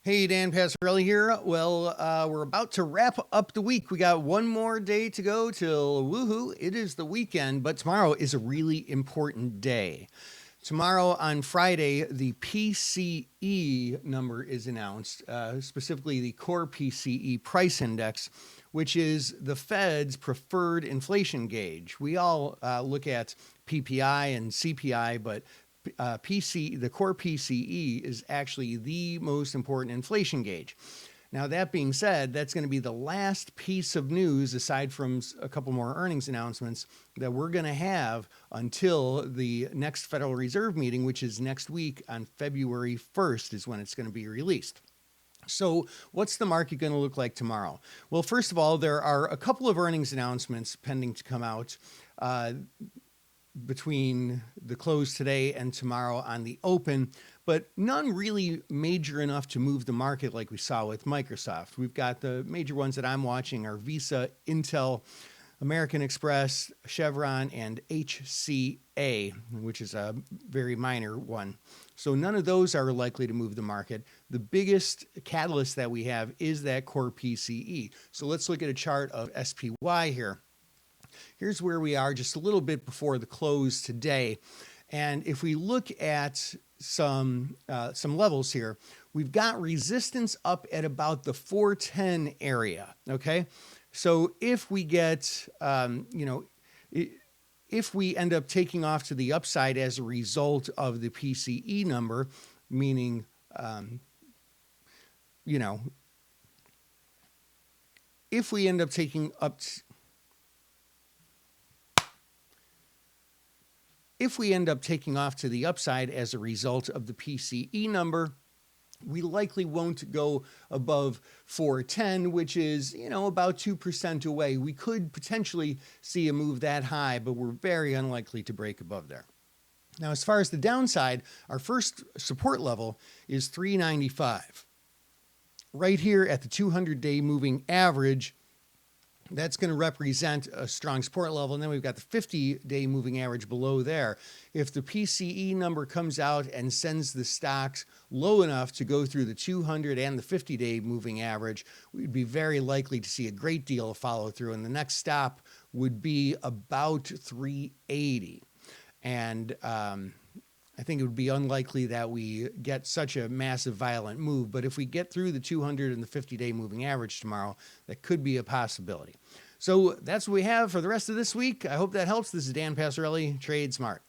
Hey, Dan Passarelli here. Well, we're about to wrap up the week. We got one more day to go till woohoo, it is the weekend, but tomorrow is a really important day. Tomorrow on Friday, the PCE number is announced, specifically the core PCE price index, which is the Fed's preferred inflation gauge. We all look at PPI and CPI, but the core PCE is actually the most important inflation gauge. Now, that being said, that's going to be the last piece of news, aside from a couple more earnings announcements, that we're going to have until the next Federal Reserve meeting, which is next week on February 1st, is when it's going to be released. So, what's the market going to look like tomorrow? Well, first of all, there are a couple of earnings announcements pending to come out between the close today and tomorrow on the open, but none really major enough to move the market like we saw with Microsoft. We've got the major ones that I'm watching are Visa, Intel, American Express, Chevron, and HCA, which is a very minor one. So none of those are likely to move the market. The biggest catalyst that we have is that core PCE. So let's look at a chart of SPY here. Here's where we are just a little bit before the close today. And if we look at some levels here, we've got resistance up at about the 410 area, okay? So if we get, if we end up taking off to the upside as a result of the PCE number, meaning, if we end up taking up... If we end up taking off to the upside as a result of the PCE number, we likely won't go above 410, which is, about 2% away. We could potentially see a move that high, but we're very unlikely to break above there. Now, as far as the downside, our first support level is 395. Right here at the 200-day moving average, that's going to represent a strong support level. And then we've got the 50-day moving average below there. If the PCE number comes out and sends the stocks low enough to go through the 200 and the 50-day moving average, we'd be very likely to see a great deal of follow through. And the next stop would be about 380. And I think it would be unlikely that we get such a massive violent move, but if we get through the 200 and the 50-day moving average tomorrow, that could be a possibility. So that's what we have for the rest of this week. I hope that helps. This is Dan Passarelli, Trade Smart.